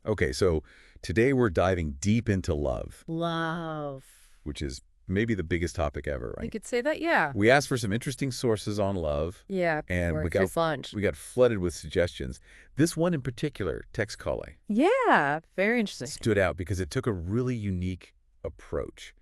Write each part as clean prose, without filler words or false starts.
Okay, so today we're diving deep into love, Love. which is maybe the biggest topic ever, You right? could say that, yeah. We asked for some interesting sources on love, Yeah, and we worth your got lunch. we got flooded with suggestions. This one in particular, Tex Cole, Yeah, very interesting. stood out because it took a really unique approach.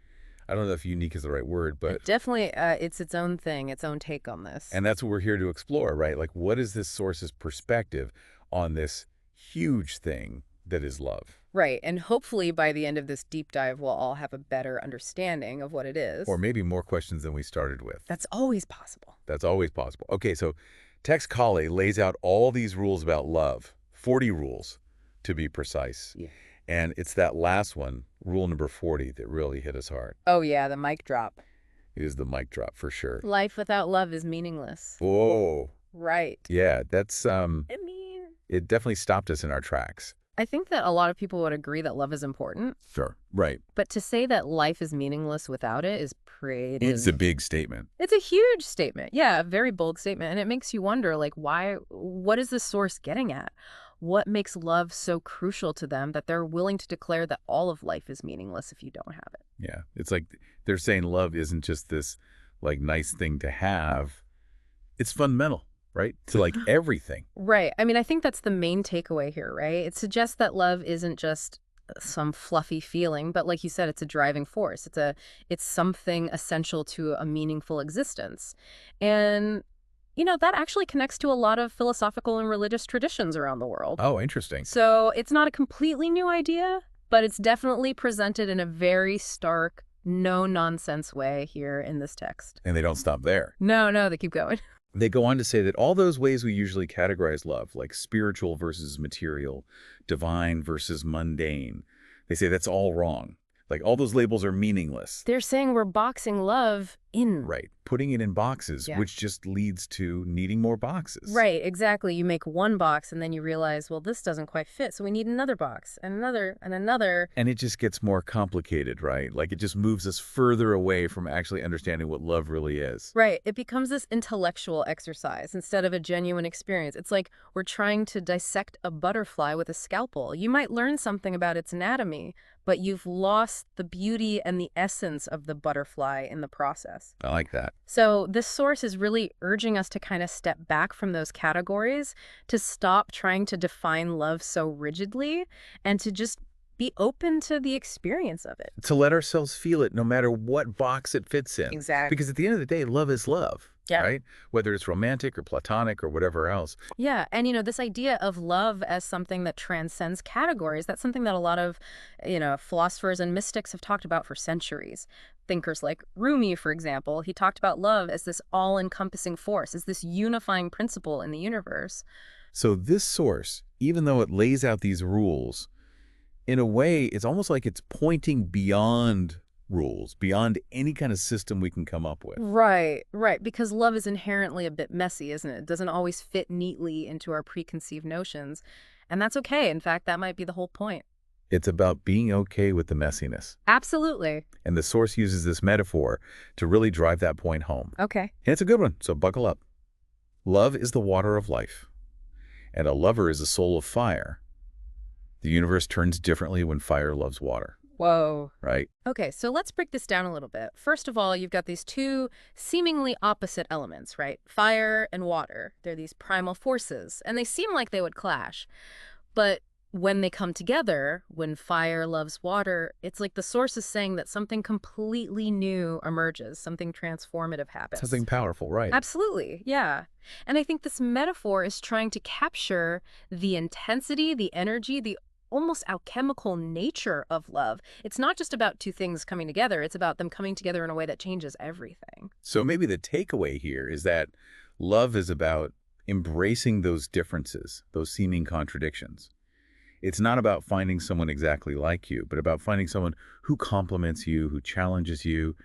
I don't know if unique is the right word, but Definitely, it's its own thing, its own take on this. and that's what we're here to explore, right? Like, what is this source's perspective on this huge thing that is love? Right, and hopefully by the end of this deep dive, we'll all have a better understanding of what it Or is. maybe more questions than we started with. That's always possible. That's always possible. Okay, so Tex Cole lays out all these rules about love, 40 rules to be precise. Yeah. And it's that last one, rule number 40, that really hit us hard. Oh yeah, the mic drop. It is the mic drop for sure. Life without love is meaningless. Whoa. Right. Yeah, that's I mean, it definitely stopped us in our tracks. I think that a lot of people would agree that love is important, Sure. Right. but to say that life is meaningless without it is pretty... It's a big statement. It's a huge statement. Yeah, a very bold statement. And it makes you wonder, like, what is this source getting at? What makes love so crucial to them that they're willing to declare that all of life is meaningless if you don't have it? Yeah. It's like they're saying love isn't just this like nice thing to have. It's fundamental, right? To like everything. Right. I mean, I think that's the main takeaway here, right? It suggests that love isn't just some fluffy feeling, but like you said, it's a driving force. It's something essential to a meaningful existence. And that actually connects to a lot of philosophical and religious traditions around the world. Oh, interesting. So it's not a completely new idea, but it's definitely presented in a very stark, no-nonsense way here in this text. And they don't stop there. No, they keep going. They go on to say that all those ways we usually categorize love, like spiritual versus material, divine versus mundane, they say that's all wrong. Like all those labels are meaningless. They're saying we're boxing love in. Right. Putting it in boxes, Yeah. which just leads to needing more boxes. Right, exactly. You make one box and then you realize, well, this doesn't quite fit, so we need another box and another and another. And it just gets more complicated, right? Like it just moves us further away from actually understanding what love really is. Right, it becomes this intellectual exercise instead of a genuine experience. It's like we're trying to dissect a butterfly with a scalpel. You might learn something about its anatomy, but you've lost the beauty and the essence of the butterfly in the process. I like that. So this source is really urging us to kind of step back from those categories, to stop trying to define love so rigidly, and to just be open to the experience of it. To let ourselves feel it no matter what box it fits in. Exactly. Because at the end of the day, love is love. Yeah. Right? Whether it's romantic or platonic or whatever else. Yeah, and this idea of love as something that transcends categories, that's something that a lot of, philosophers and mystics have talked about for centuries. Thinkers like Rumi, for example, he talked about love as this all-encompassing force, as this unifying principle in the universe. So this source, even though it lays out these rules, in a way, it's almost like it's pointing beyond rules, beyond any kind of system we can come up with. Right, because love is inherently a bit messy, isn't it? It doesn't always fit neatly into our preconceived notions, and that's okay. In fact, that might be the whole point. It's about being okay with the messiness. Absolutely. And the source uses this metaphor to really drive that point home. Okay. And it's a good one, so buckle up. Love is the water of life, and a lover is a soul of fire. The universe turns differently when fire loves water, Whoa. right? Okay, so let's break this down a little bit. First of all, you've got these two seemingly opposite elements, right? Fire and water. They're these primal forces, and they seem like they would clash. But when they come together, when fire loves water, it's like the source is saying that something completely new emerges, something transformative happens. Something powerful, right? Absolutely, yeah. And I think this metaphor is trying to capture the intensity, the energy, the almost alchemical nature of love. It's not just about two things coming together. It's about them coming together in a way that changes everything. So maybe the takeaway here is that love is about embracing those differences, those seeming contradictions. It's not about finding someone exactly like you, but about finding someone who complements you, who challenges you,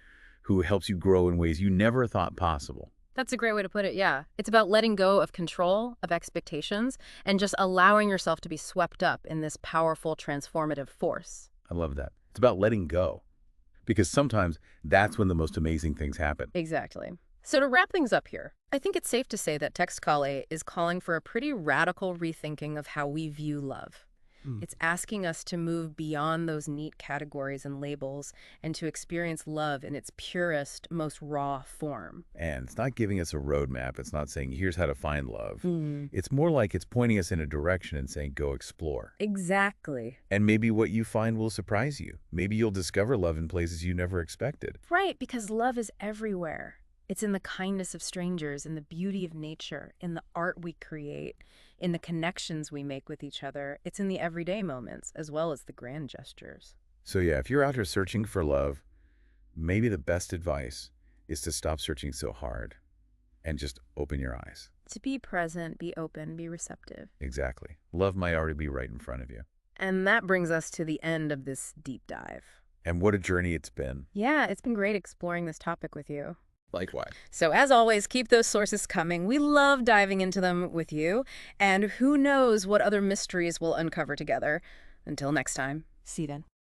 who helps you grow in ways you never thought possible. That's a great way to put it, yeah. It's about letting go of control, of expectations, and just allowing yourself to be swept up in this powerful, transformative force. I love that. It's about letting go, because sometimes that's when the most amazing things happen. Exactly. So to wrap things up here, I think it's safe to say that Tex Cole is calling for a pretty radical rethinking of how we view love. Mm. It's asking us to move beyond those neat categories and labels and to experience love in its purest, most raw form. And it's not giving us a roadmap. It's not saying, here's how to find love. Mm. It's more like it's pointing us in a direction and saying, go explore. Exactly. And maybe what you find will surprise you. Maybe you'll discover love in places you never expected. Right, because love is everywhere. It's in the kindness of strangers, in the beauty of nature, in the art we create, in the connections we make with each other. It's in the everyday moments, as well as the grand gestures. So yeah, if you're out here searching for love, maybe the best advice is to stop searching so hard and just open your eyes. To be present, be open, be receptive. Exactly. Love might already be right in front of you. And that brings us to the end of this deep dive. And what a journey it's been. Yeah, it's been great exploring this topic with you. Likewise. So as always, keep those sources coming. We love diving into them with you. And who knows what other mysteries we'll uncover together. Until next time, see you then.